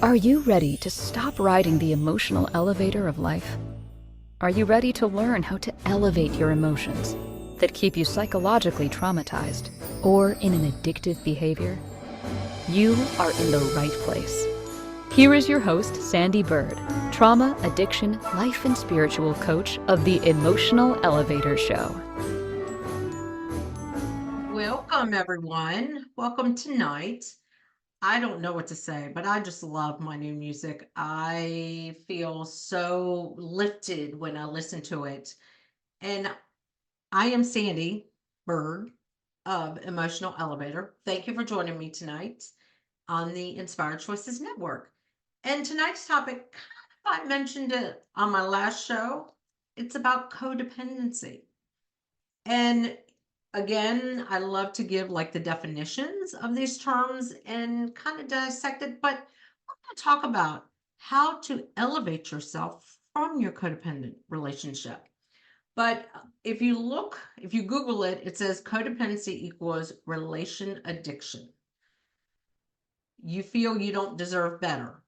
Are you ready to stop riding the emotional elevator of life? Are you ready to learn how to elevate your emotions that keep you psychologically traumatized or in an addictive behavior? You are in the right place. Here is your host, Sandee Byrd, trauma, addiction, life, and spiritual coach of the Emotional Elevator Show. Welcome, everyone. Welcome tonight. I don't know what to say, but I just love my new music. I feel so lifted when I listen to it. And I am Sandee Byrd of Emotional Elevator. Thank you for joining me tonight on the Inspired Choices Network. And tonight's topic, I mentioned it on my last show. It's about codependency. And again, I love to give like the definitions of these terms and kind of dissect it, but we're going to talk about how to elevate yourself from your codependent relationship. But if you Google it, it says codependency equals relation addiction. You feel you don't deserve better.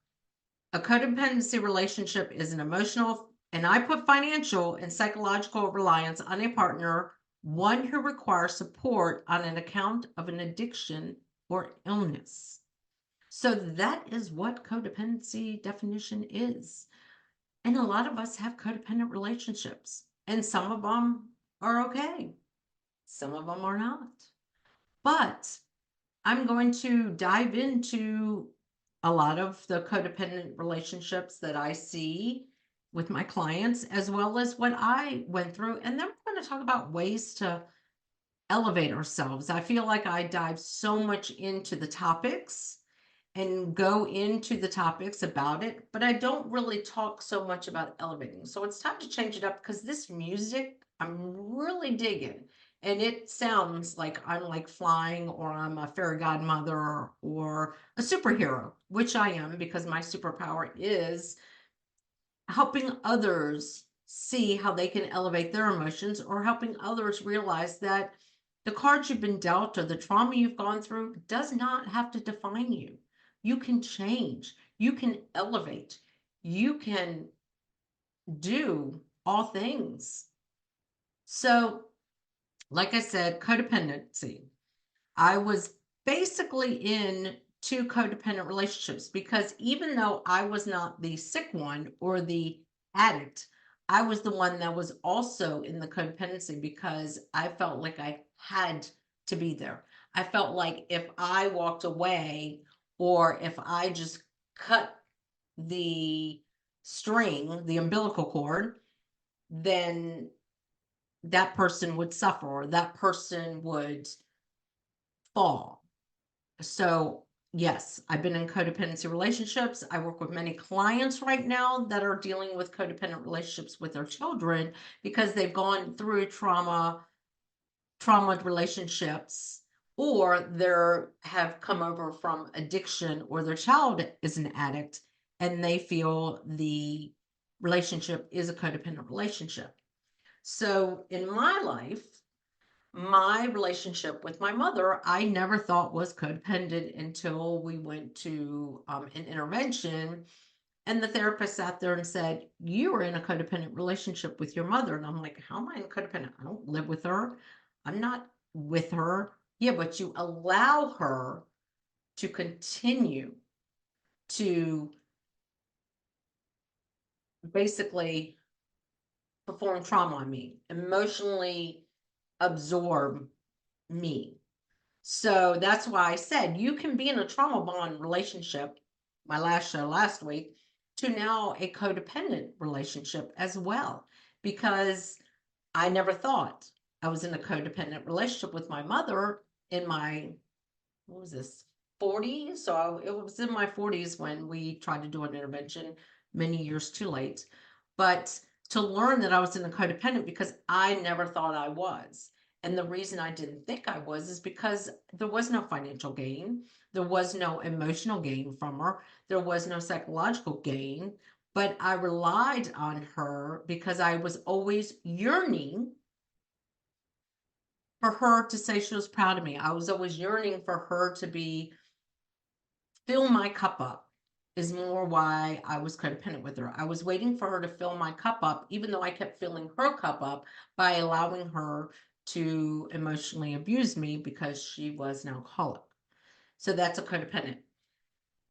A codependency relationship is an emotional, and I put financial and psychological reliance on a partner, one who requires support on an account of an addiction or illness. So that is what codependency definition is. And a lot of us have codependent relationships, and some of them are okay, some of them are not. But I'm going to dive into a lot of the codependent relationships that I see with my clients, as well as what I went through. And then we're going to talk about ways to elevate ourselves. I feel like I dive so much into the topics and go into the topics about it, but I don't really talk so much about elevating. So it's time to change it up because this music I'm really digging. And it sounds like I'm like flying or I'm a fairy godmother or a superhero, which I am because my superpower is helping others see how they can elevate their emotions or helping others realize that the cards you've been dealt or the trauma you've gone through does not have to define you. You can change, you can elevate, you can do all things. So, like I said, codependency. I was basically in two codependent relationships because even though I was not the sick one or the addict, I was the one that was also in the codependency because I felt like I had to be there. I felt like if I walked away or if I just cut the string, the umbilical cord, then that person would suffer or that person would fall. So, yes, I've been in codependency relationships. I work with many clients right now that are dealing with codependent relationships with their children because they've gone through trauma relationships, or they have come over from addiction, or their child is an addict and they feel the relationship is a codependent relationship. So, in my life, my relationship with my mother, I never thought was codependent until we went to an intervention. And the therapist sat there and said, "You are in a codependent relationship with your mother." And I'm like, "How am I in codependent? I don't live with her. I'm not with her." Yeah, but you allow her to continue to basically perform trauma on me, emotionally absorb me. So that's why I said you can be in a trauma bond relationship, my last show last week, to now a codependent relationship as well, because I never thought I was in a codependent relationship with my mother in my, what was this, 40s? So it was in my 40s when we tried to do an intervention, many years too late. But to learn that I was in a codependent because I never thought I was. And the reason I didn't think I was is because there was no financial gain. There was no emotional gain from her. There was no psychological gain. But I relied on her because I was always yearning for her to say she was proud of me. I was always yearning for her to fill my cup up. is more why I was codependent with her. I was waiting for her to fill my cup up, even though I kept filling her cup up by allowing her to emotionally abuse me because she was an alcoholic. So that's a codependent.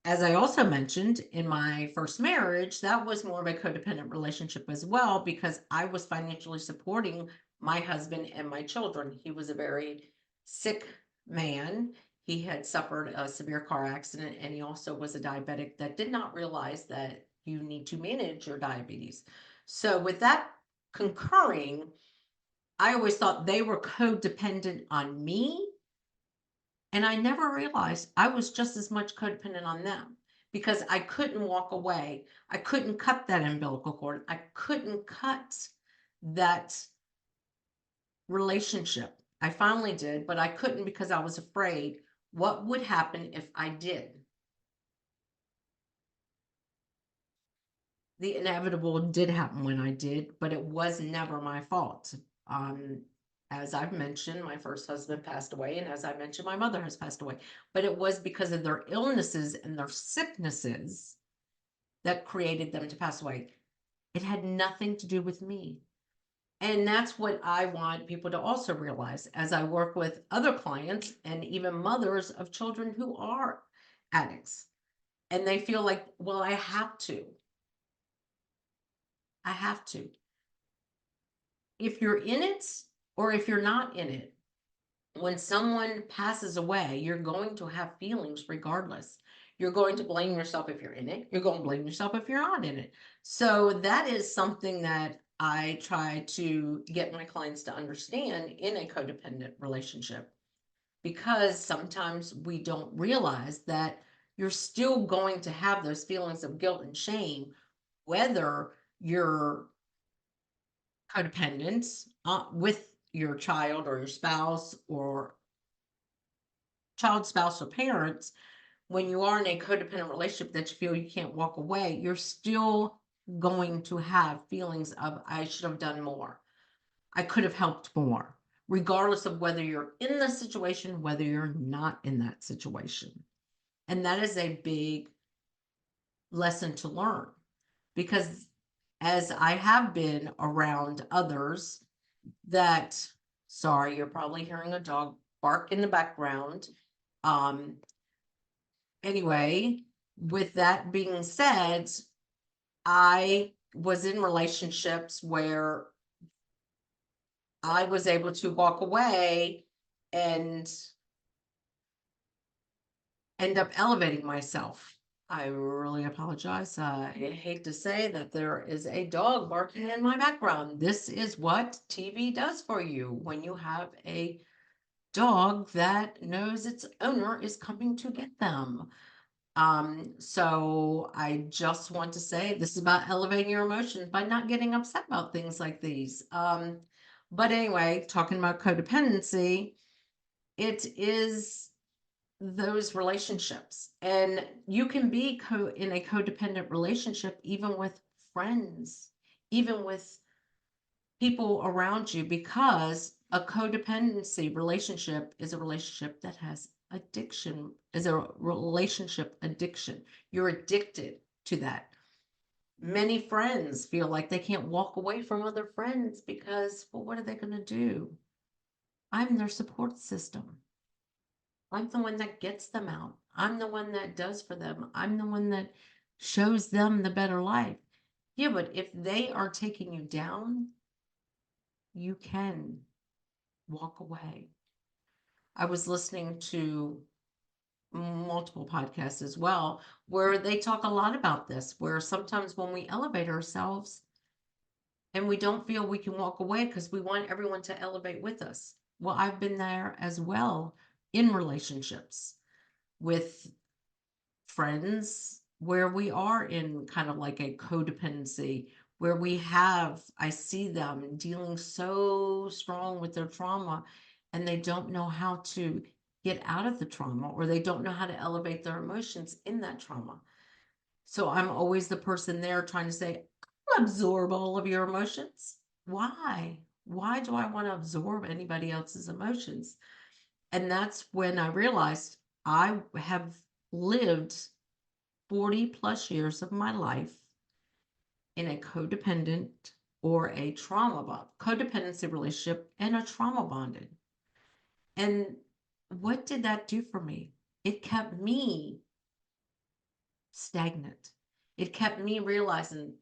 As I also mentioned, in my first marriage, that was more of a codependent relationship as well, because I was financially supporting my husband and my children. He was a very sick man. He had suffered a severe car accident, and he also was a diabetic that did not realize that you need to manage your diabetes. So, with that concurring, I always thought they were codependent on me, and I never realized I was just as much codependent on them because I couldn't walk away. I couldn't cut that umbilical cord. I couldn't cut that relationship. I finally did, but I couldn't because I was afraid what would happen if I did. The inevitable did happen when I did, but it was never my fault. Um, as I've mentioned, my first husband passed away, and as I mentioned, my mother has passed away. But it was because of their illnesses and their sicknesses that created them to pass away. It had nothing to do with me. And that's what I want people to also realize as I work with other clients and even mothers of children who are addicts. And they feel like, well, I have to. I have to. If you're in it or if you're not in it, when someone passes away, you're going to have feelings regardless. You're going to blame yourself if you're in it. You're going to blame yourself if you're not in it. So that is something that I try to get my clients to understand in a codependent relationship, because sometimes we don't realize that you're still going to have those feelings of guilt and shame, whether you're codependent with your child or your spouse or child, spouse, or parents. When you are in a codependent relationship that you feel you can't walk away, you're still going to have feelings of, I should have done more. I could have helped more, regardless of whether you're in the situation, whether you're not in that situation. And that is a big lesson to learn, because as I have been around others that, sorry, you're probably hearing a dog bark in the background. Anyway, with that being said, I was in relationships where I was able to walk away and end up elevating myself. I really apologize. I hate to say that there is a dog barking in my background. This is what TV does for you when you have a dog that knows its owner is coming to get them. So I just want to say this is about elevating your emotions by not getting upset about things like these. But anyway, talking about codependency, it is those relationships, and you can be in a codependent relationship even with friends, even with people around you, because a codependency relationship is a relationship that has addiction, is a relationship addiction. You're addicted to that. Many friends feel like they can't walk away from other friends because, well, what are they going to do? I'm their support system. I'm the one that gets them out. I'm the one that does for them. I'm the one that shows them the better life. Yeah, but if they are taking you down, you can walk away. I was listening to multiple podcasts as well, where they talk a lot about this, where sometimes when we elevate ourselves and we don't feel we can walk away because we want everyone to elevate with us. Well, I've been there as well in relationships with friends where we are in kind of like a codependency, where I see them dealing so strong with their trauma and they don't know how to get out of the trauma, or they don't know how to elevate their emotions in that trauma. So I'm always the person there trying to say, I'll absorb all of your emotions. Why? Why do I want to absorb anybody else's emotions? And that's when I realized I have lived 40 plus years of my life in a codependent or a trauma bond, codependency relationship and a trauma bonded. And what did that do for me? It kept me stagnant. It kept me realizing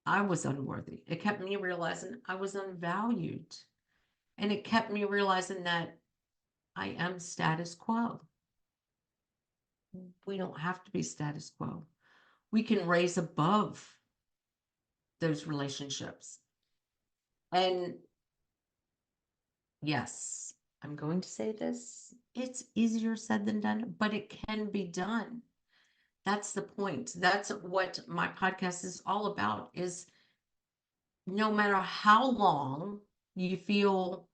I was unworthy. It kept me realizing I was unvalued. And it kept me realizing that I am status quo. We don't have to be status quo. We can raise above those relationships. And yes, I'm going to say this. It's easier said than done, but it can be done. That's the point. That's what my podcast is all about, is no matter how long you feel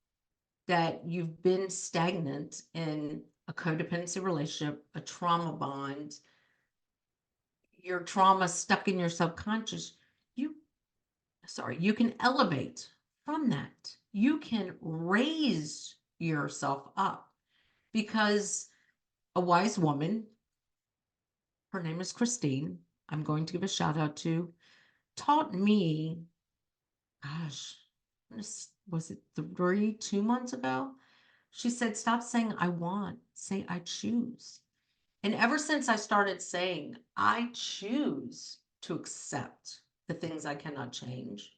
that you've been stagnant in a codependency relationship, a trauma bond, your trauma stuck in your subconscious, you can elevate from that. You can raise yourself up, because a wise woman, her name is Christine, I'm going to give a shout out to, taught me, gosh, was it 2 months ago? She said, stop saying I want, say I choose. And ever since I started saying I choose to accept the things I cannot change,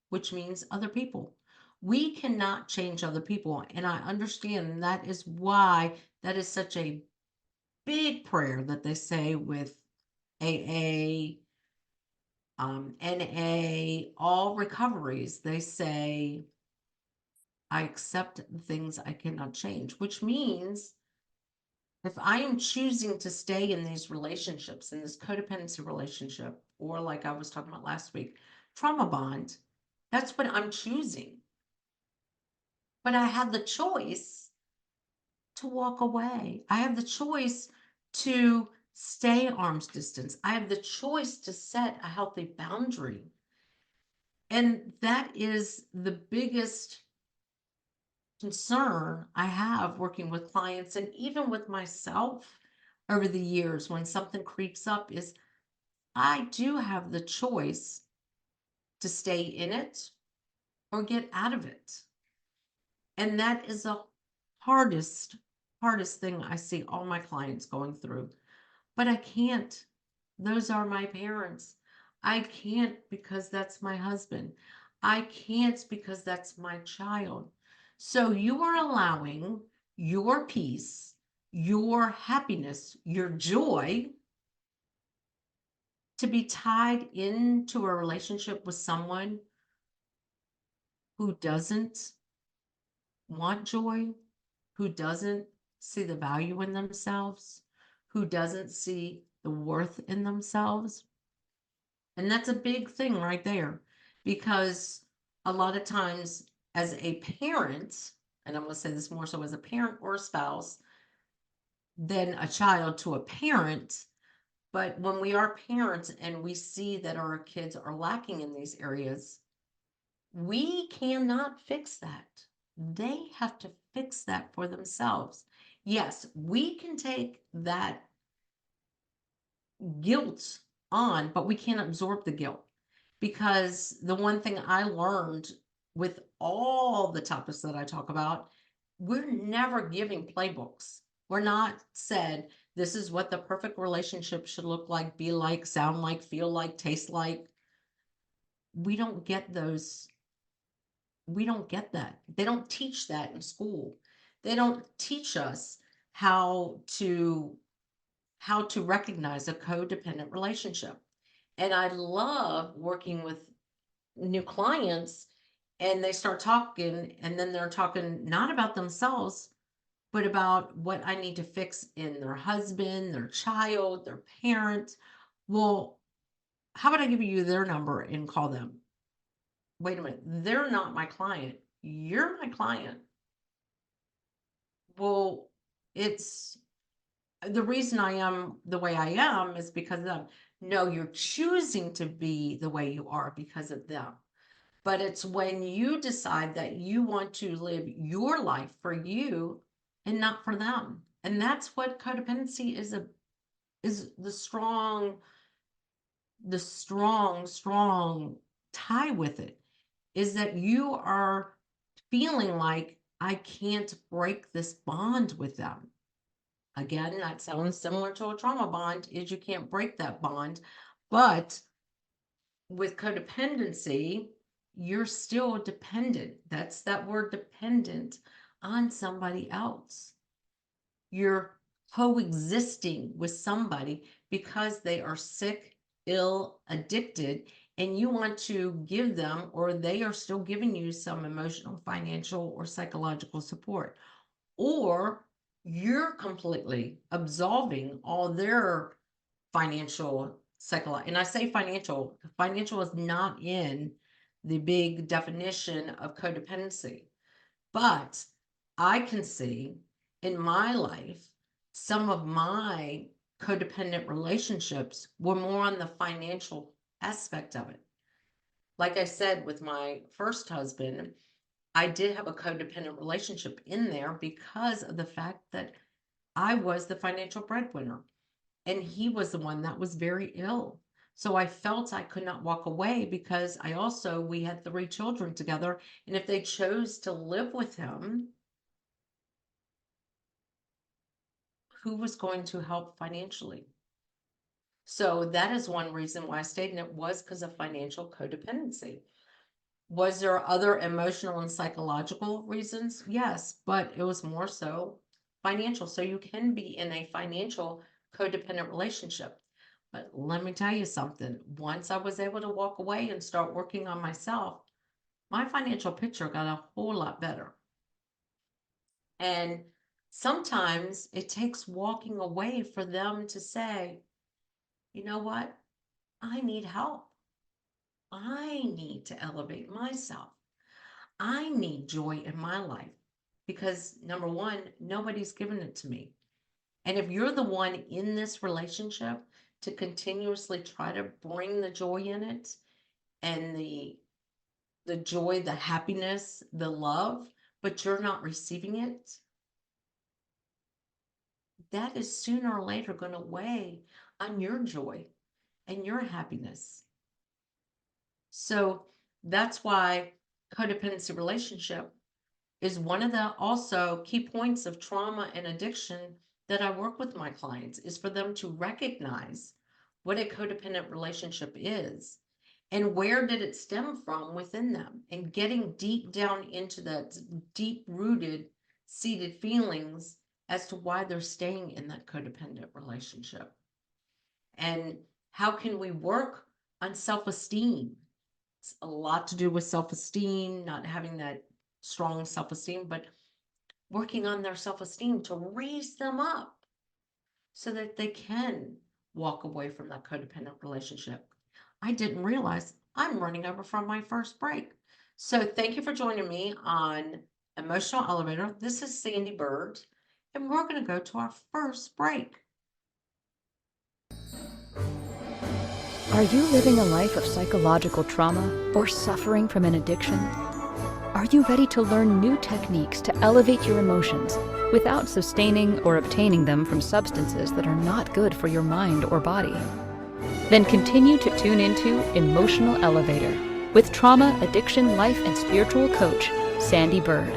which means other people. We cannot change other people. And I understand that is why that is such a big prayer that they say with AA, NA, all recoveries. They say, I accept the things I cannot change, which means if I am choosing to stay in these relationships, in this codependency relationship, or like I was talking about last week, trauma bond, that's what I'm choosing. But I have the choice to walk away. I have the choice to stay arm's distance. I have the choice to set a healthy boundary. And that is the biggest concern I have working with clients and even with myself over the years when something creeps up is I do have the choice to stay in it or get out of it. And that is the hardest thing I see all my clients going through. But I can't. Those are my parents. I can't because that's my husband. I can't because that's my child. So you are allowing your peace, your happiness, your joy to be tied into a relationship with someone who doesn't want joy, who doesn't see the value in themselves, who doesn't see the worth in themselves. And that's a big thing right there, because a lot of times as a parent, and I'm going to say this more so as a parent or a spouse than a child to a parent, but when we are parents and we see that our kids are lacking in these areas, we cannot fix that. They have to fix that for themselves. Yes, we can take that guilt on, but we can't absorb the guilt. Because the one thing I learned with all the topics that I talk about, we're never giving playbooks. We're not said, this is what the perfect relationship should look like, be like, sound like, feel like, taste like. We don't get those. We don't get that. They don't teach that in school. They don't teach us how to recognize a codependent relationship. And I love working with new clients and they start talking and then they're talking not about themselves, but about what I need to fix in their husband, their child, their parent. Well, how about I give you their number and call them? Wait a minute, they're not my client. You're my client. Well, it's the reason I am the way I am is because of them. No, you're choosing to be the way you are because of them. But it's when you decide that you want to live your life for you and not for them. And that's what codependency is is the strong tie with it is that you are feeling like I can't break this bond with them. Again, that sounds similar to a trauma bond, is you can't break that bond. But with codependency, you're still dependent. That's that word, dependent, on somebody else. You're coexisting with somebody because they are sick, ill, addicted, and you want to give them, or they are still giving you, some emotional, financial, or psychological support. Or you're completely absolving all their financial, psychological, and I say financial is not in the big definition of codependency. But I can see in my life, some of my codependent relationships were more on the financial aspect of it. Like I said, with my first husband, I did have a codependent relationship in there because of the fact that I was the financial breadwinner and he was the one that was very ill. So I felt I could not walk away because we had 3 children together. And if they chose to live with him, who was going to help financially? So that is one reason why I stayed, and it was because of financial codependency. Was there other emotional and psychological reasons? Yes, but it was more so financial. So you can be in a financial codependent relationship. But let me tell you something. Once I was able to walk away and start working on myself, my financial picture got a whole lot better. And sometimes it takes walking away for them to say, you know what? I need help. I need to elevate myself. I need joy in my life because, number one, nobody's given it to me. And if you're the one in this relationship to continuously try to bring the joy in it, and the joy, the happiness, the love, but you're not receiving it, that is sooner or later going to weigh on your joy and your happiness. So that's why codependency relationship is one of the also key points of trauma and addiction that I work with my clients, is for them to recognize what a codependent relationship is and where did it stem from within them, and getting deep down into that deep rooted seated feelings as to why they're staying in that codependent relationship. And how can we work on self-esteem? It's a lot to do with self-esteem, not having that strong self-esteem, but working on their self-esteem to raise them up so that they can walk away from that codependent relationship. I didn't realize I'm running over from my first break. So thank you for joining me on Emotional Elevator. This is Sandee Byrd, and we're going to go to our first break. Are you living a life of psychological trauma or suffering from an addiction? Are you ready to learn new techniques to elevate your emotions without sustaining or obtaining them from substances that are not good for your mind or body? Then continue to tune into Emotional Elevator with trauma, addiction, life, and spiritual coach, Sandee Byrd,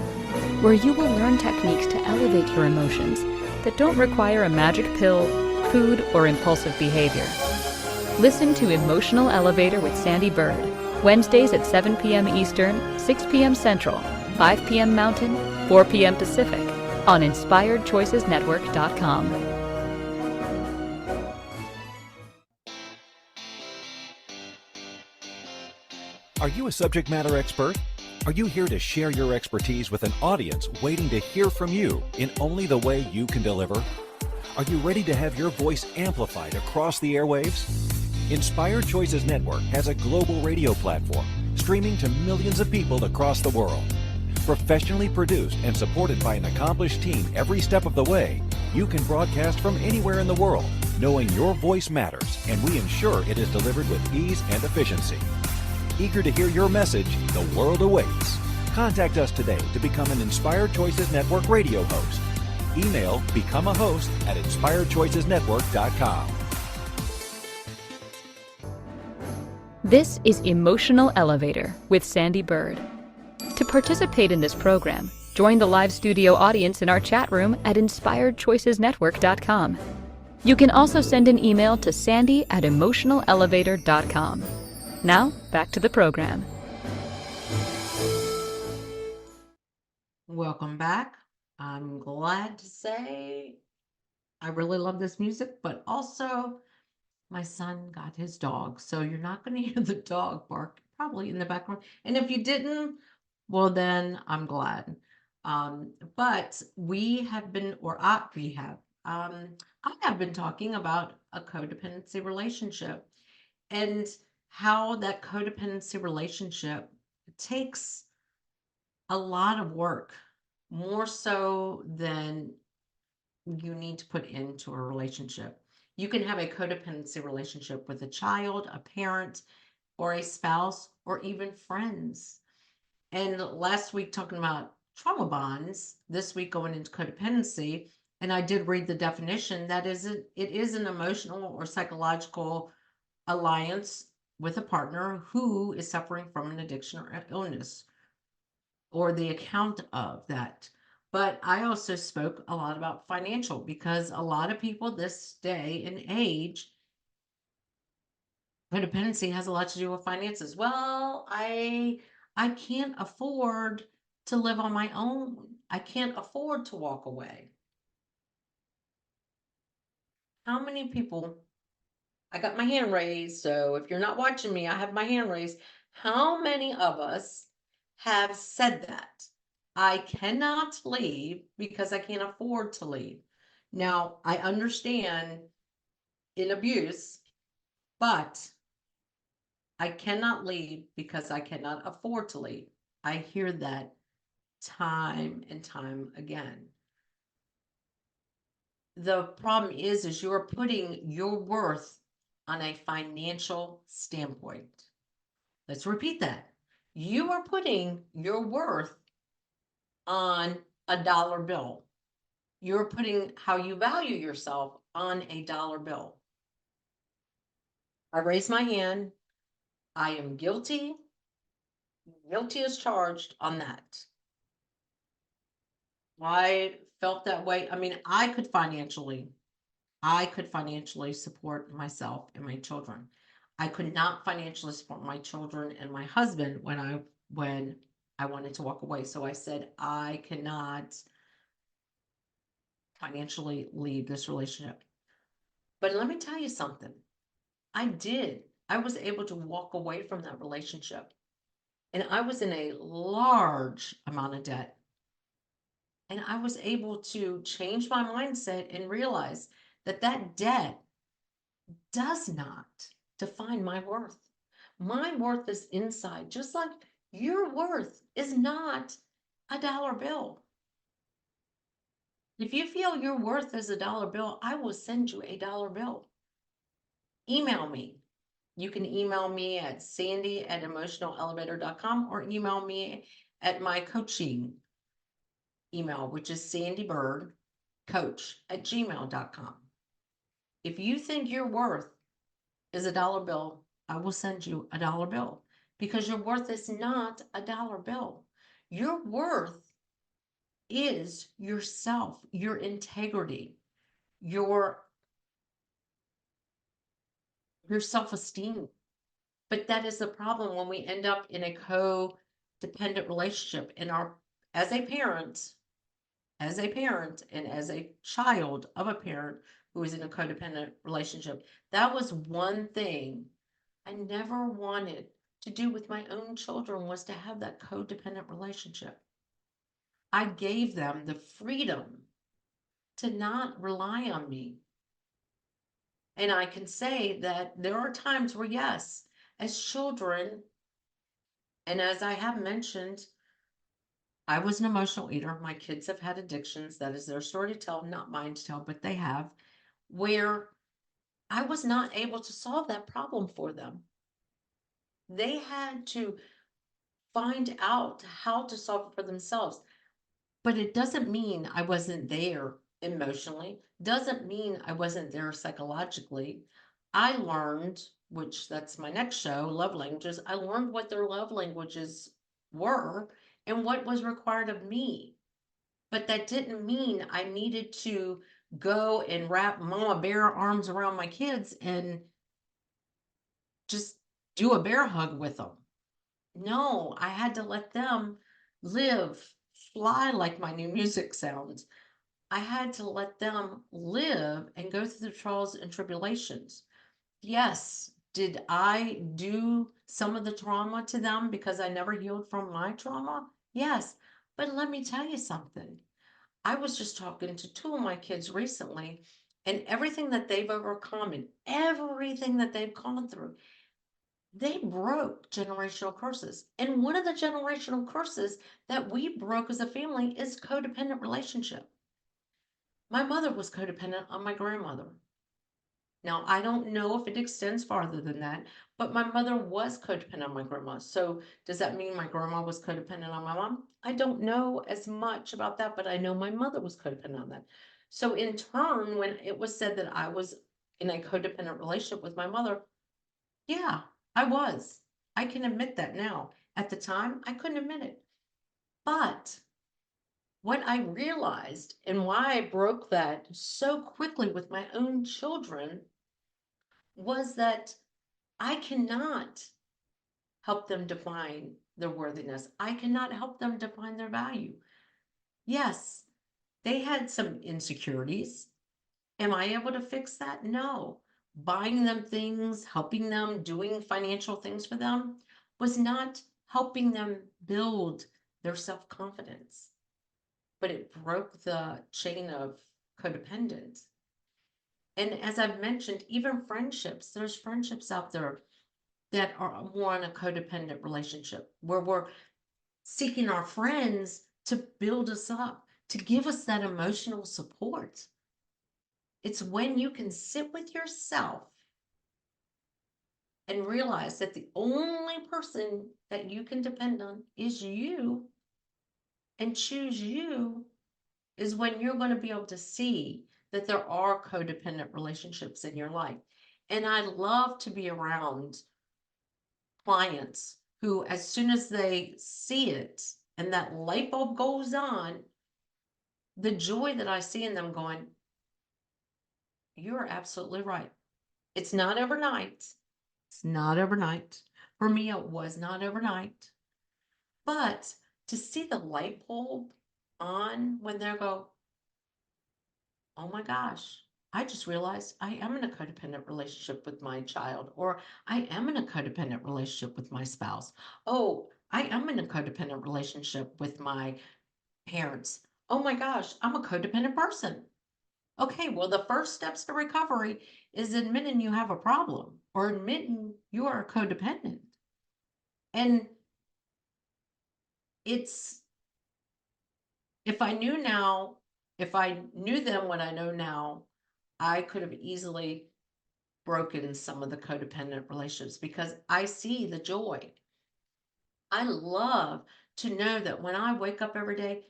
where you will learn techniques to elevate your emotions that don't require a magic pill, food, or impulsive behavior. Listen to Emotional Elevator with Sandee Byrd, Wednesdays at 7 p.m. Eastern, 6 p.m. Central, 5 p.m. Mountain, 4 p.m. Pacific, on InspiredChoicesNetwork.com. Are you a subject matter expert? Are you here to share your expertise with an audience waiting to hear from you in only the way you can deliver? Are you ready to have your voice amplified across the airwaves? Inspired Choices Network has a global radio platform streaming to millions of people across the world. Professionally produced and supported by an accomplished team every step of the way, you can broadcast from anywhere in the world, knowing your voice matters, and we ensure it is delivered with ease and efficiency. Eager to hear your message, the world awaits. Contact us today to become an Inspired Choices Network radio host. Email become a host at inspiredchoicesnetwork.com. This is Emotional Elevator with Sandee Byrd. To participate in this program, join the live studio audience in our chat room at inspiredchoicesnetwork.com. You can also send an email to sandy@emotionalelevator.com. Now, back to the program. Welcome back. I'm glad to say I really love this music, but also my son got his dog. So you're not going to hear the dog bark probably in the background. And if you didn't, well, then I'm glad. But we have been, or I have been talking about a codependency relationship and how that codependency relationship takes a lot of work, more so than you need to put into a relationship. You can have a codependency relationship with a child, a parent, or a spouse, or even friends. And last week talking about trauma bonds, this week going into codependency, and I did read the definition that it is an emotional or psychological alliance with a partner who is suffering from an addiction or illness, or the account of that. But I also spoke a lot about financial, because a lot of people this day and age, codependency has a lot to do with finances. Well, I can't afford to live on my own. I can't afford to walk away. How many people, I got my hand raised, so if you're not watching me, I have my hand raised. How many of us have said that? I cannot leave because I can't afford to leave. Now, I understand in abuse, but I cannot leave because I cannot afford to leave. I hear that time and time again. The problem is you're putting your worth on a financial standpoint. Let's repeat that. You are putting your worth on a dollar bill. You're putting how you value yourself on a dollar bill. I raise my hand. I am guilty. Guilty as charged on that. I felt that way. I mean, I could financially support myself and my children. I could not financially support my children and my husband when I wanted to walk away. So I said, I cannot financially leave this relationship. But let me tell you something. I did. I was able to walk away from that relationship. And I was in a large amount of debt. And I was able to change my mindset and realize that that debt does not define my worth. My worth is inside, just like your worth is not a dollar bill. If you feel your worth is a dollar bill, I will send you a dollar bill. Email me. You can email me at sandy@emotionalelevator.com or email me at my coaching email, which is sandeebyrdcoach@gmail.com. If you think your worth is a dollar bill, I will send you a dollar bill, because your worth is not a dollar bill. Your worth is yourself, your integrity, your self-esteem. But that is the problem when we end up in a codependent relationship. As a parent, and as a child of a parent who is in a codependent relationship, that was one thing I never wanted to do with my own children, was to have that codependent relationship. I gave them the freedom to not rely on me. And I can say that there are times where, yes, as children, and as I have mentioned, I was an emotional eater. My kids have had addictions. That is their story to tell, not mine to tell, but they have, where I was not able to solve that problem for them. They had to find out how to solve it for themselves. But it doesn't mean I wasn't there emotionally doesn't mean I wasn't there psychologically. I learned, which that's my next show, love languages. I learned what their love languages were and what was required of me. But that didn't mean I needed to go and wrap mama bear arms around my kids and just do a bear hug with them. No, I had to let them live, fly like my new music sounds. I had to let them live and go through the trials and tribulations. Yes, did I do some of the trauma to them because I never healed from my trauma? Yes, but let me tell you something. I was just talking to two of my kids recently, and everything that they've overcome and everything that they've gone through, they broke generational curses. And one of the generational curses that we broke as a family is codependent relationship. My mother was codependent on my grandmother. Now, I don't know if it extends farther than that, but my mother was codependent on my grandma. So does that mean my grandma was codependent on my mom? I don't know as much about that, but I know my mother was codependent on that. So in turn, when it was said that I was in a codependent relationship with my mother, yeah, I was. I can admit that now. At the time, I couldn't admit it. But what I realized and why I broke that so quickly with my own children was that I cannot help them define their worthiness. I cannot help them define their value. Yes, they had some insecurities. Am I able to fix that? No. Buying them things, helping them, doing financial things for them was not helping them build their self-confidence, but it broke the chain of codependence. And as I've mentioned, even friendships, there's friendships out there that are more in a codependent relationship where we're seeking our friends to build us up, to give us that emotional support. It's when you can sit with yourself and realize that the only person that you can depend on is you and choose you, is when you're going to be able to see that there are codependent relationships in your life. And I love to be around clients who, as soon as they see it and that light bulb goes on, the joy that I see in them going, you're absolutely right. It's not overnight. It's not overnight. For me, it was not overnight. But to see the light bulb on when they go, oh my gosh, I just realized I am in a codependent relationship with my child, or I am in a codependent relationship with my spouse. Oh, I am in a codependent relationship with my parents. Oh my gosh, I'm a codependent person. Okay, well, the first steps to recovery is admitting you have a problem or admitting you are codependent. And it's, if I knew now, if I knew then what I know now, I could have easily broken some of the codependent relationships because I see the joy. I love to know that when I wake up every day,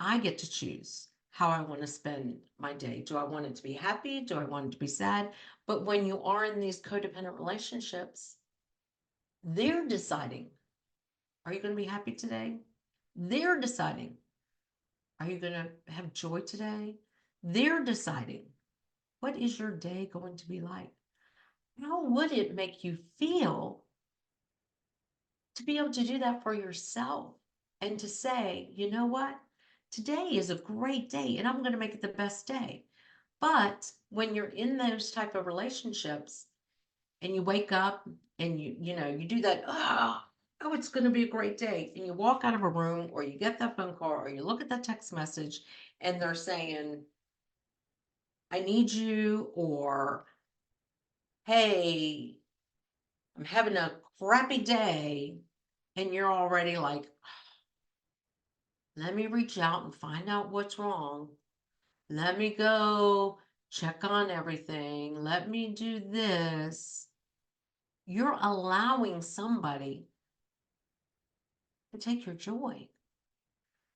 I get to choose how I want to spend my day. Do I want it to be happy? Do I want it to be sad? But when you are in these codependent relationships, they're deciding, are you going to be happy today? They're deciding, are you going to have joy today? They're deciding, what is your day going to be like? How would it make you feel to be able to do that for yourself and to say, you know what? Today is a great day and I'm going to make it the best day. But when you're in those type of relationships and you wake up and you do that, oh, it's going to be a great day. And you walk out of a room or you get that phone call or you look at that text message and they're saying, I need you, or, hey, I'm having a crappy day. And you're already like, let me reach out and find out what's wrong. Let me go check on everything. Let me do this. You're allowing somebody to take your joy.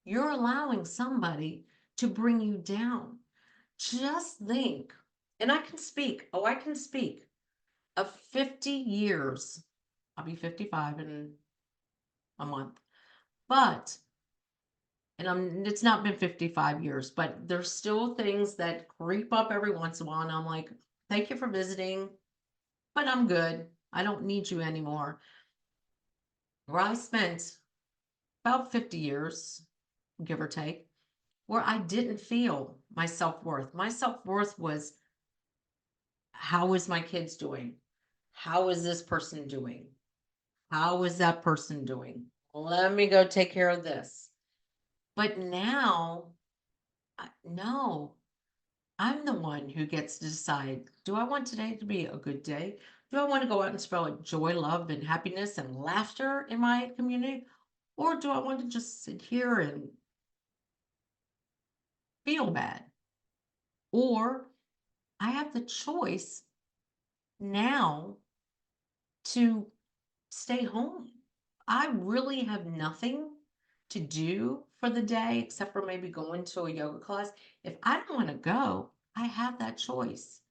You're allowing somebody to bring you down. Just think, and I can speak, I can speak of 50 years. I'll be 55 in a month. But, it's not been 55 years, but there's still things that creep up every once in a while. And I'm like, thank you for visiting, but I'm good. I don't need you anymore. Where I spent about 50 years, give or take, where I didn't feel my self-worth. My self-worth was, how is my kids doing? How is this person doing? How is that person doing? Let me go take care of this. But now, no, I'm the one who gets to decide, do I want today to be a good day? Do I want to go out and spread joy, love, and happiness and laughter in my community? Or do I want to just sit here and feel bad? Or I have the choice now to stay home. I really have nothing to do for the day except for maybe going to a yoga class. If I don't want to go, I have that choice.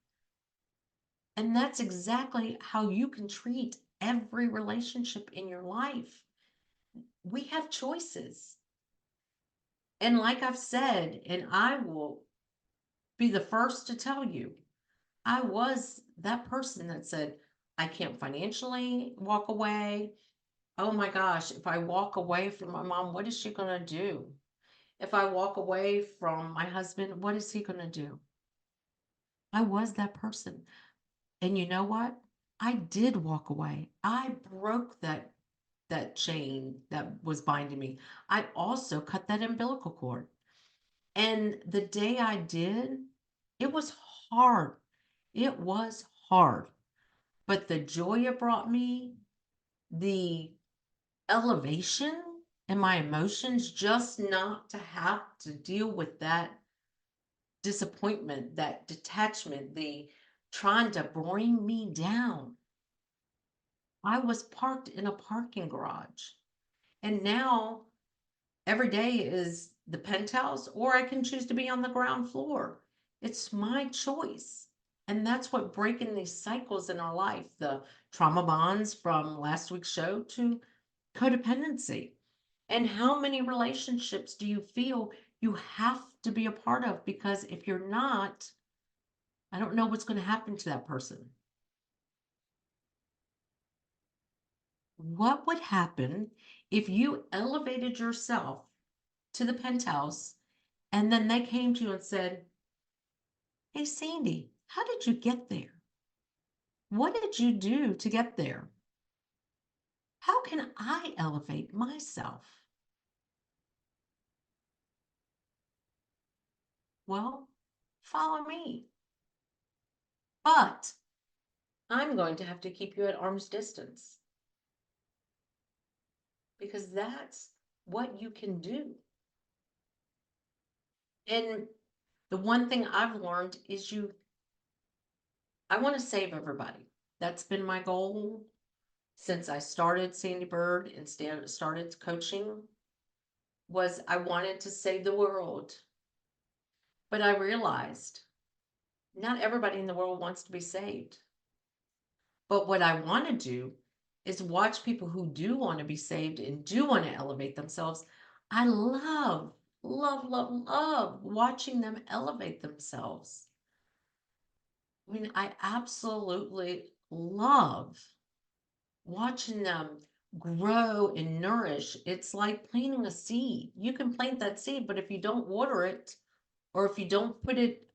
And that's exactly how you can treat every relationship in your life. We have choices. And like I've said, and I will be the first to tell you, I was that person that said, I can't financially walk away. Oh my gosh, if I walk away from my mom, what is she going to do? If I walk away from my husband, what is he going to do? I was that person. And you know what? I did walk away. I broke that chain that was binding me. I also cut that umbilical cord. And the day I did, it was hard. It was hard. But the joy it brought me, the elevation in my emotions, just not to have to deal with that disappointment, that detachment, the trying to bring me down. I was parked in a parking garage. And now every day is the penthouse, or I can choose to be on the ground floor. It's my choice. And that's what breaking these cycles in our life, the trauma bonds from last week's show to codependency. And how many relationships do you feel you have to be a part of? Because if you're not, I don't know what's going to happen to that person. What would happen if you elevated yourself to the penthouse and then they came to you and said, hey, Sandee, how did you get there? What did you do to get there? How can I elevate myself? Well, follow me. But I'm going to have to keep you at arm's distance because that's what you can do. And the one thing I've learned is I want to save everybody. That's been my goal since I started Sandee Byrd and started coaching, was I wanted to save the world. But I realized not everybody in the world wants to be saved. But what I want to do is watch people who do want to be saved and do want to elevate themselves. I love, love, love, love watching them elevate themselves. I mean, I absolutely love watching them grow and nourish. It's like planting a seed. You can plant that seed, but if you don't water it, or if you don't put it,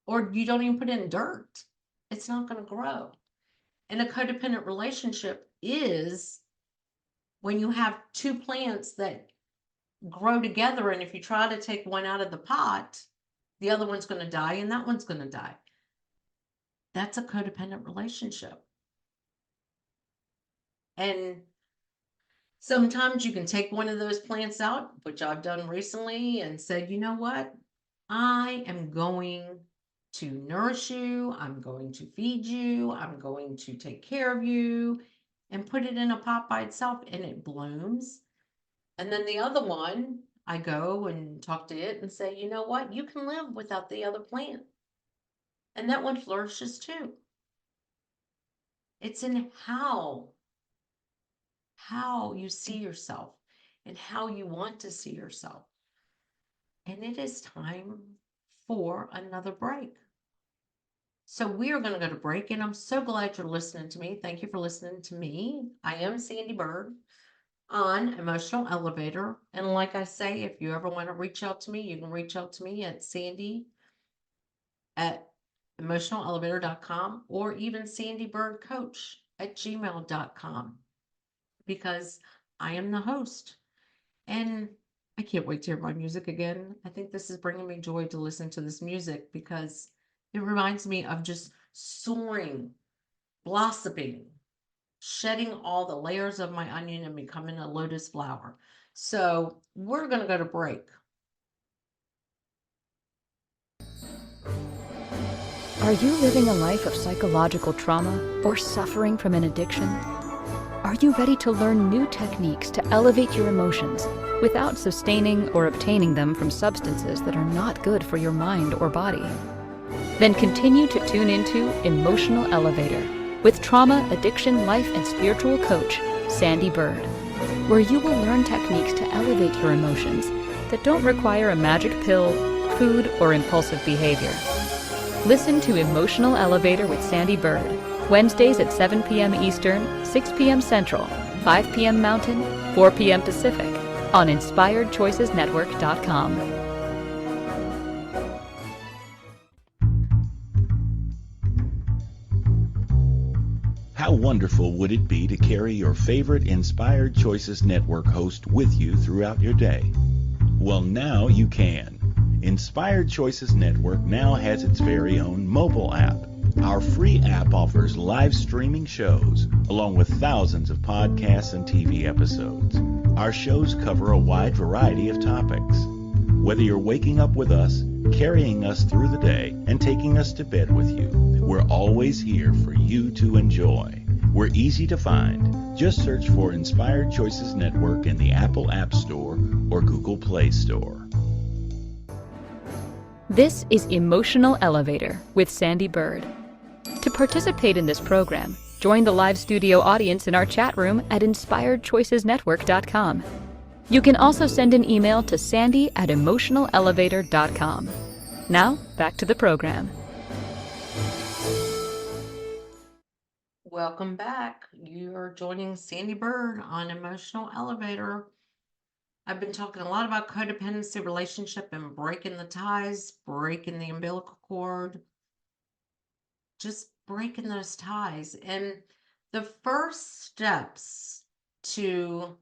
or you don't even put it in dirt, it's not going to grow. And a codependent relationship is when you have two plants that grow together, and if you try to take one out of the pot, the other one's going to die and that one's going to die. That's a codependent relationship. And sometimes you can take one of those plants out, which I've done recently, and said, you know what? I am going to nourish you. I'm going to feed you. I'm going to take care of you, and put it in a pot by itself, and it blooms. And then the other one, I go and talk to it and say, you know what? You can live without the other plant. And that one flourishes too. It's in how you see yourself and how you want to see yourself. And it is time for another break. So we are going to go to break, and I'm so glad you're listening to me. Thank you for listening to me. I am Sandee Byrd on Emotional Elevator. And like I say, if you ever want to reach out to me, you can reach out to me at Sandee at emotionalelevator.com or even sandeebirdcoach@gmail.com, because I am the host. And I can't wait to hear my music again. I think this is bringing me joy to listen to this music because it reminds me of just soaring, blossoming, shedding all the layers of my onion and becoming a lotus flower. So we're going to go to break. Are you living a life of psychological trauma or suffering from an addiction? Are you ready to learn new techniques to elevate your emotions without sustaining or obtaining them from substances that are not good for your mind or body? Then continue to tune into Emotional Elevator with trauma, addiction, life, and spiritual coach, Sandee Byrd, where you will learn techniques to elevate your emotions that don't require a magic pill, food, or impulsive behavior. Listen to Emotional Elevator with Sandee Byrd, Wednesdays at 7 p.m. Eastern, 6 p.m. Central, 5 p.m. Mountain, 4 p.m. Pacific, on InspiredChoicesNetwork.com. How wonderful would it be to carry your favorite Inspired Choices Network host with you throughout your day? Well, now you can. Inspired Choices Network now has its very own mobile app. Our free app offers live streaming shows, along with thousands of podcasts and TV episodes. Our shows cover a wide variety of topics. Whether you're waking up with us, carrying us through the day, and taking us to bed with you, we're always here for you to enjoy. We're easy to find. Just search for Inspired Choices Network in the Apple App Store or Google Play Store. This is Emotional Elevator with Sandee Byrd. To participate in this program, join the live studio audience in our chat room at InspiredChoicesNetwork.com. You can also send an email to sandy@emotionalelevator.com. Now, back to the program. Welcome back. You're joining Sandee Byrd on Emotional Elevator. I've been talking a lot about codependency, relationship, and breaking the ties, breaking the umbilical cord, just breaking those ties. And the first steps to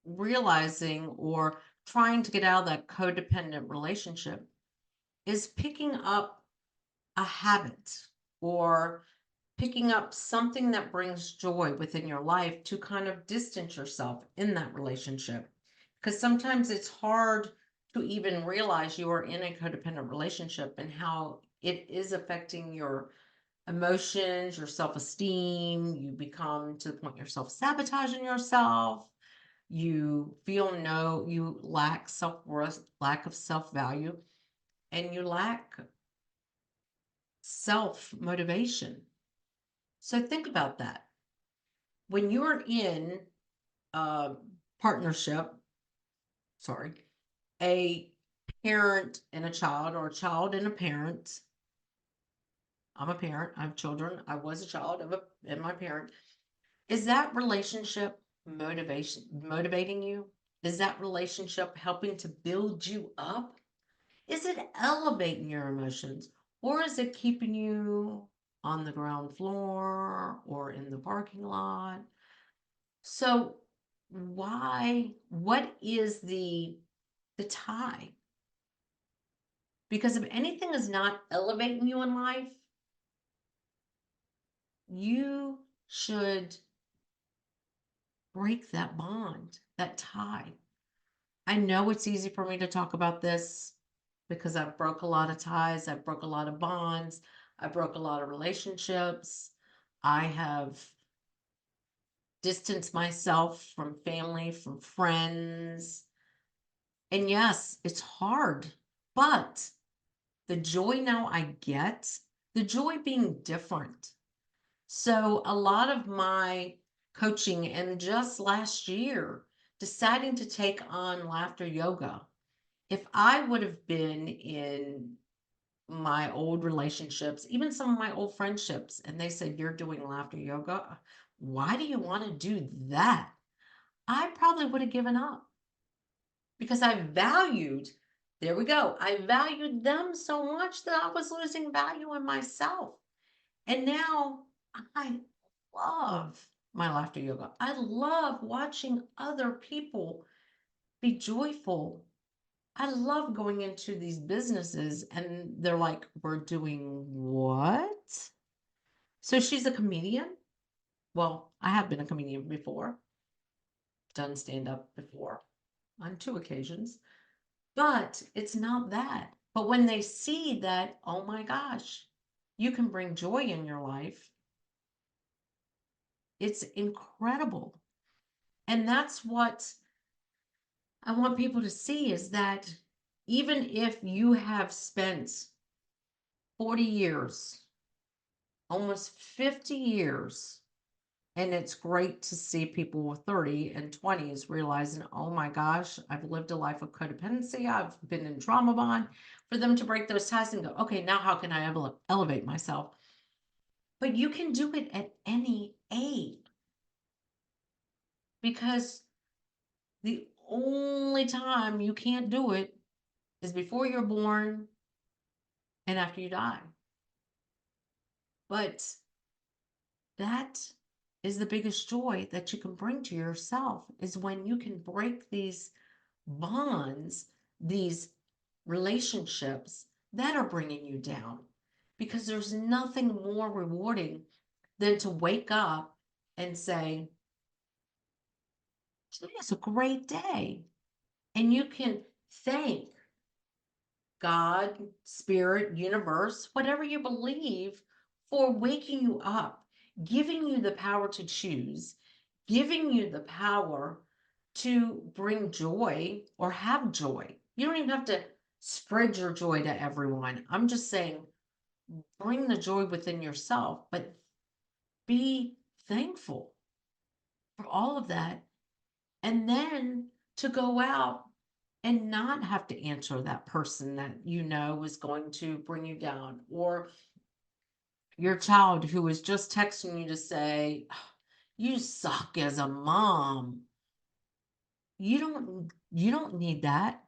realizing or trying to get out of that codependent relationship is picking up a habit or picking up something that brings joy within your life to kind of distance yourself in that relationship. Because sometimes it's hard to even realize you are in a codependent relationship and how it is affecting your emotions, your self-esteem. You become to the point you're self-sabotaging yourself. You you lack self-worth, lack of self-value, and you lack self-motivation. So think about that. When you're in a partnership, a parent and a child, or a child and a parent. I'm a parent, I have children. I was a child and my parent. Is that relationship motivating you? Is that relationship helping to build you up? Is it elevating your emotions? Or is it keeping you on the ground floor or in the parking lot? So what is the tie? Because if anything is not elevating you in life, you should break that bond, that tie. I know it's easy for me to talk about this because I've broke a lot of ties, I've broke a lot of bonds, I broke a lot of relationships. I have distance myself from family, from friends. And yes, it's hard, but the joy now I get, the joy being different. So a lot of my coaching, and just last year, deciding to take on laughter yoga. If I would have been in my old relationships, even some of my old friendships, and they said, "You're doing laughter yoga. Why do you want to do that?" I probably would have given up because I valued, there we go, I valued them so much that I was losing value in myself. And now I love my laughter yoga. I love watching other people be joyful. I love going into these businesses and they're like, "We're doing what?" So she's a comedian. Well, I have been a comedian before, done stand up before on 2 occasions, but it's not that. But when they see that, oh my gosh, you can bring joy in your life, it's incredible. And that's what I want people to see, is that even if you have spent 40 years, almost 50 years, and it's great to see people with 30 and 20s realizing, oh my gosh, I've lived a life of codependency, I've been in trauma bond, for them to break those ties and go, okay, now how can I elevate myself? But you can do it at any age, because the only time you can't do it is before you're born and after you die. But that is the biggest joy that you can bring to yourself, is when you can break these bonds, these relationships that are bringing you down. Because there's nothing more rewarding than to wake up and say, today is a great day. And you can thank God, spirit, universe, whatever you believe, for waking you up, giving you the power to choose, giving you the power to bring joy or have joy. You don't even have to spread your joy to everyone. I'm just saying, bring the joy within yourself, but be thankful for all of that. And then to go out and not have to answer that person that you know is going to bring you down, or your child who is just texting you to say, you suck as a mom. You don't need that.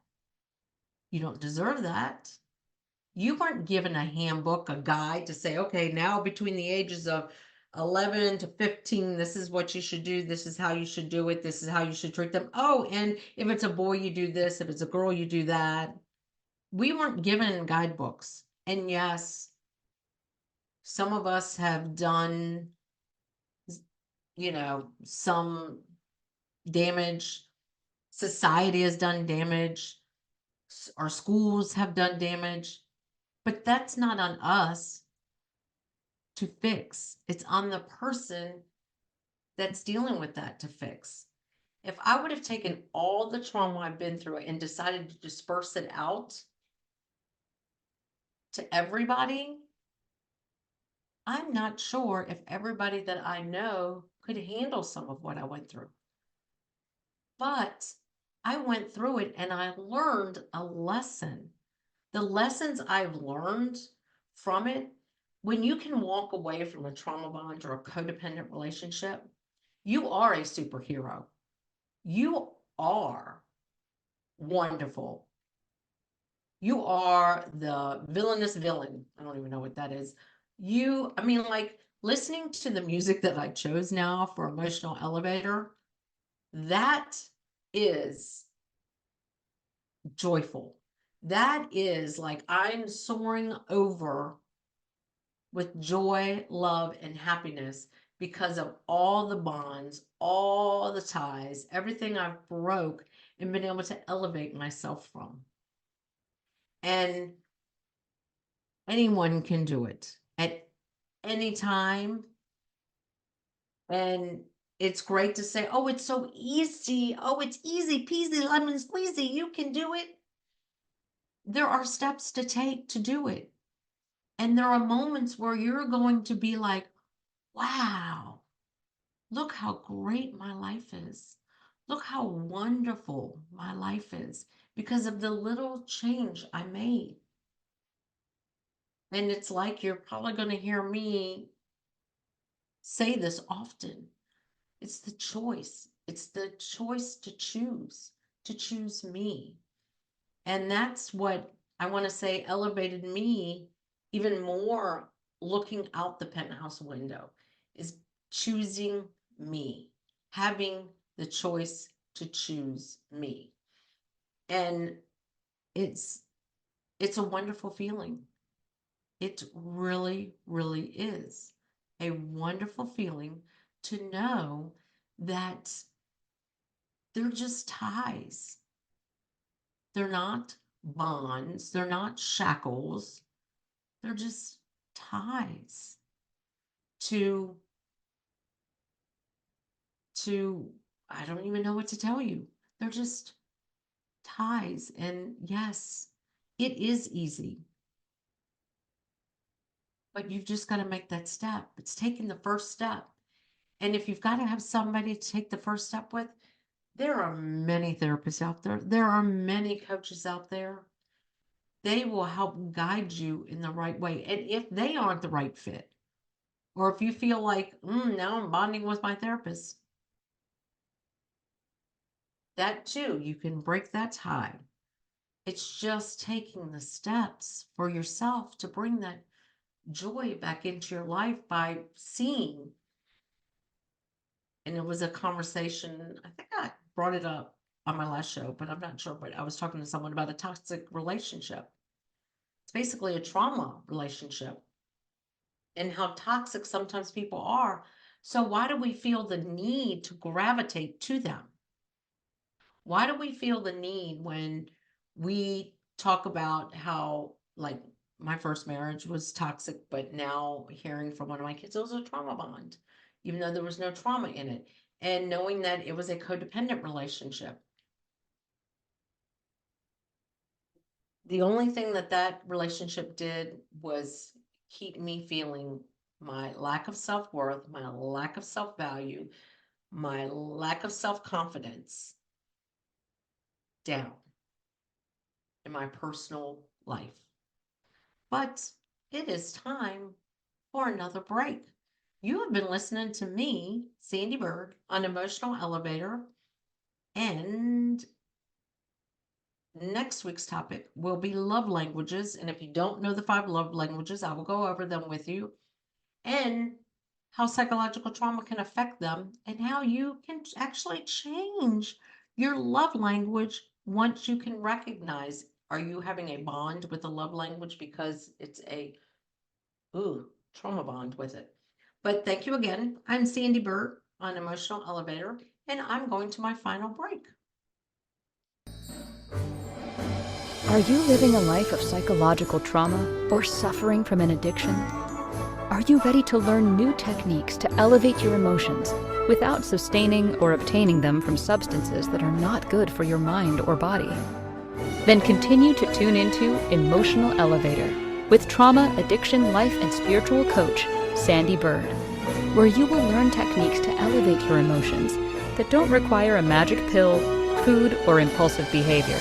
You don't deserve that. You weren't given a handbook, a guide to say, okay, now between the ages of 11 to 15, this is what you should do. This is how you should do it. This is how you should treat them. Oh, and if it's a boy, you do this. If it's a girl, you do that. We weren't given guidebooks. And yes, some of us have done, some damage. Society has done damage. Our schools have done damage. But that's not on us to fix. It's on the person that's dealing with that to fix. If I would have taken all the trauma I've been through and decided to disperse it out to everybody, I'm not sure if everybody that I know could handle some of what I went through. But I went through it and I learned a lesson. The lessons I've learned from it, when you can walk away from a trauma bond or a codependent relationship, you are a superhero. You are wonderful. You are the villainous villain. I don't even know what that is. Like listening to the music that I chose now for Emotional Elevator, that is joyful. That is like I'm soaring over with joy, love, and happiness because of all the bonds, all the ties, everything I've broke and been able to elevate myself from. And anyone can do it at any time. And it's great to say, oh, it's so easy. Oh, it's easy peasy lemon squeezy. You can do it. There are steps to take to do it. And there are moments where you're going to be like, wow, look how great my life is. Look how wonderful my life is because of the little change I made. And it's like you're probably going to hear me say this often. It's the choice. It's the choice to choose me. And that's what I want to say elevated me even more looking out the penthouse window is choosing me, having the choice to choose me. And it's a wonderful feeling. It really, really is a wonderful feeling to know that they're just ties. They're not bonds, they're not shackles, they're just ties to I don't even know what to tell you. They're just ties. And yes, it is easy, but you've just got to make that step. It's taking the first step. And if you've got to have somebody to take the first step with, there are many therapists out there. There are many coaches out there. They will help guide you in the right way. And if they aren't the right fit, or if you feel like, now I'm bonding with my therapist, that too, you can break that tie. It's just taking the steps for yourself to bring that joy back into your life by seeing. And it was a conversation, I think I brought it up on my last show, but I'm not sure. But I was talking to someone about a toxic relationship. It's basically a trauma relationship and how toxic sometimes people are. So, why do we feel the need to gravitate to them? Why do we feel the need when we talk about how, like, my first marriage was toxic, but now hearing from one of my kids, it was a trauma bond, even though there was no trauma in it, and knowing that it was a codependent relationship. The only thing that that relationship did was keep me feeling my lack of self-worth, my lack of self-value, my lack of self-confidence down in my personal life. But it is time for another break. You have been listening to me, Sandee Byrd, on Emotional Elevator, and next week's topic will be love languages. And if you don't know the 5 love languages, I will go over them with you and how psychological trauma can affect them and how you can actually change your love language once you can recognize, are you having a bond with a love language because it's a trauma bond with it. But thank you again. I'm Sandee Byrd on Emotional Elevator, and I'm going to my final break. Are you living a life of psychological trauma or suffering from an addiction? Are you ready to learn new techniques to elevate your emotions without sustaining or obtaining them from substances that are not good for your mind or body? Then continue to tune into Emotional Elevator with trauma, addiction, life, and spiritual coach, Sandee Byrd, where you will learn techniques to elevate your emotions that don't require a magic pill, food, or impulsive behavior.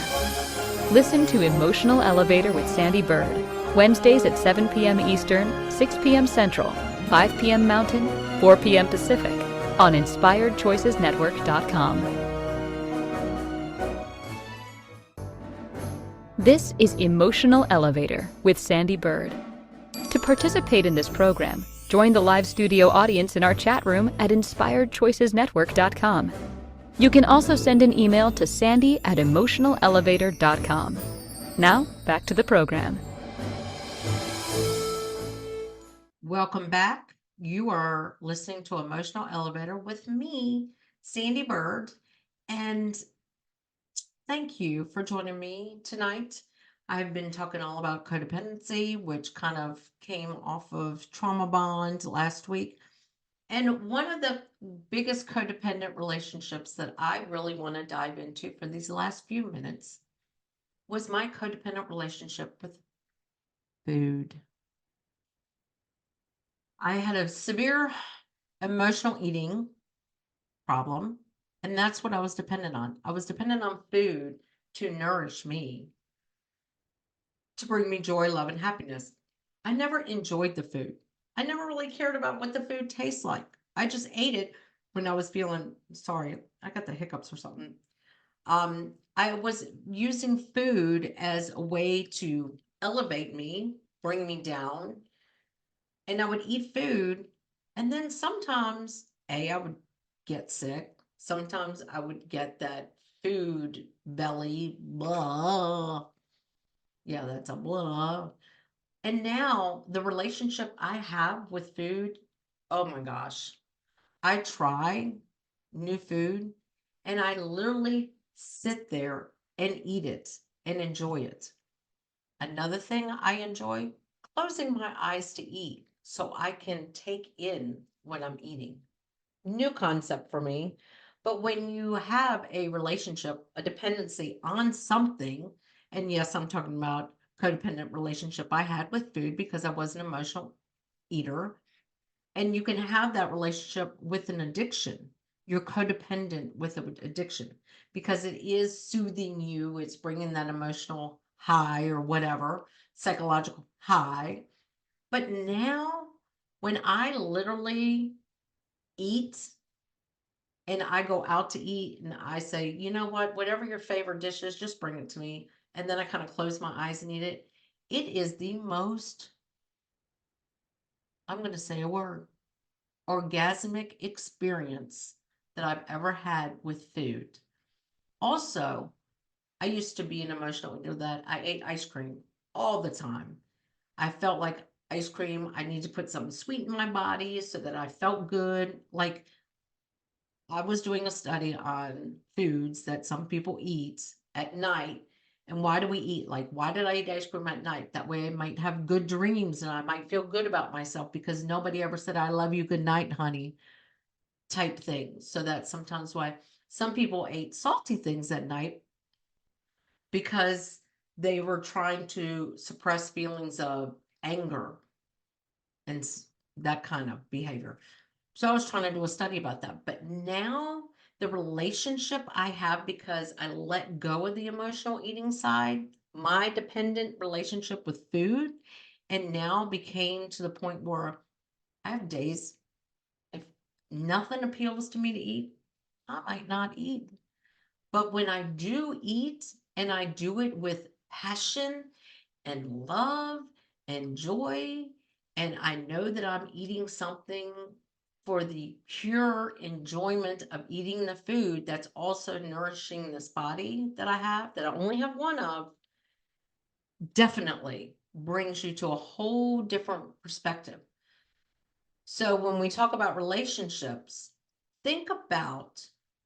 Listen to Emotional Elevator with Sandee Byrd, Wednesdays at 7 p.m. Eastern, 6 p.m. Central, 5 p.m. Mountain, 4 p.m. Pacific, on InspiredChoicesNetwork.com. This is Emotional Elevator with Sandee Byrd. To participate in this program, join the live studio audience in our chat room at InspiredChoicesNetwork.com. You can also send an email to sandy@emotionalelevator.com. Now, back to the program. Welcome back. You are listening to Emotional Elevator with me, Sandee Byrd, and thank you for joining me tonight. I've been talking all about codependency, which kind of came off of trauma bond last week. And one of the biggest codependent relationships that I really want to dive into for these last few minutes was my codependent relationship with food. I had a severe emotional eating problem, and that's what I was dependent on. I was dependent on food to nourish me, to bring me joy, love, and happiness. I never enjoyed the food. I never really cared about what the food tastes like. I just ate it when I was feeling sorry. I got the hiccups or something. I was using food as a way to elevate me, bring me down, and I would eat food. And then sometimes, I would get sick. Sometimes I would get that food belly, blah. Yeah, that's a blah. And now the relationship I have with food, oh my gosh, I try new food and I literally sit there and eat it and enjoy it. Another thing I enjoy, closing my eyes to eat so I can take in what I'm eating. New concept for me. But when you have a relationship, a dependency on something, and yes, I'm talking about codependent relationship I had with food because I was an emotional eater. And you can have that relationship with an addiction. You're codependent with an addiction because it is soothing you. It's bringing that emotional high or whatever, psychological high. But now, when I literally eat and I go out to eat and I say, you know what, whatever your favorite dish is, just bring it to me. And then I kind of close my eyes and eat it. It is the most, I'm going to say a word, orgasmic experience that I've ever had with food. Also, I used to be an emotional eater that I ate ice cream all the time. I felt like ice cream, I need to put something sweet in my body so that I felt good. Like I was doing a study on foods that some people eat at night. And why do we eat? Like, why did I eat ice cream at night? That way I might have good dreams and I might feel good about myself because nobody ever said, I love you, good night, honey, type thing. So that's sometimes why some people ate salty things at night because they were trying to suppress feelings of anger and that kind of behavior. So I was trying to do a study about that. But now the relationship I have because I let go of the emotional eating side, my dependent relationship with food, and now became to the point where I have days, if nothing appeals to me to eat, I might not eat. But when I do eat and I do it with passion and love and joy, and I know that I'm eating something for the pure enjoyment of eating the food that's also nourishing this body that I have, that I only have one of, definitely brings you to a whole different perspective. So when we talk about relationships, think about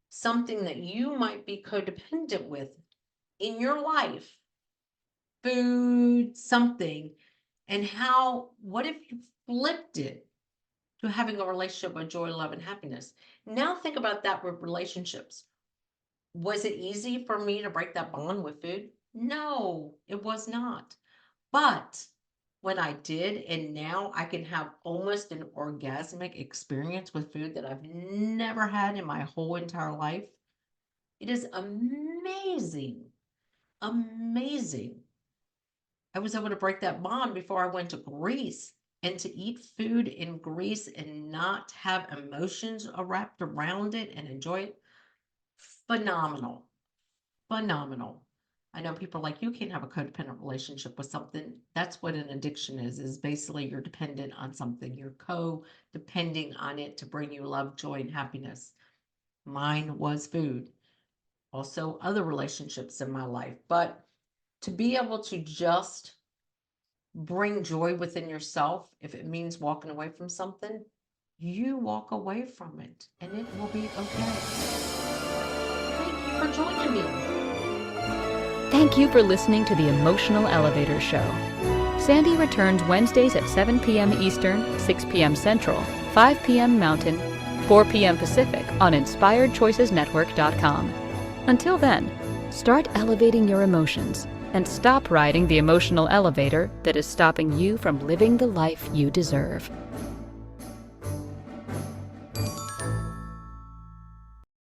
something that you might be codependent with in your life, food, something, and how, what if you flipped it to having a relationship with joy, love, and happiness? Now think about that with relationships. Was it easy for me to break that bond with food? No, it was not. But when I did, and now I can have almost an orgasmic experience with food that I've never had in my whole entire life. It is amazing. Amazing. I was able to break that bond before I went to Greece, and to eat food in Greece and not have emotions wrapped around it and enjoy it. Phenomenal. Phenomenal. I know people are like, you can't have a codependent relationship with something. That's what an addiction is basically you're dependent on something. You're co-depending on it to bring you love, joy, and happiness. Mine was food. Also other relationships in my life. But to be able to just bring joy within yourself, if it means walking away from something, you walk away from it and it will be okay. Thank you for joining me. Thank you for listening to the Emotional Elevator Show. Sandee returns Wednesdays at 7 p.m. Eastern, 6 p.m. Central 5 p.m. Mountain, 4 p.m. Pacific on InspiredChoicesNetwork.com. Until then, start elevating your emotions and stop riding the emotional elevator that is stopping you from living the life you deserve.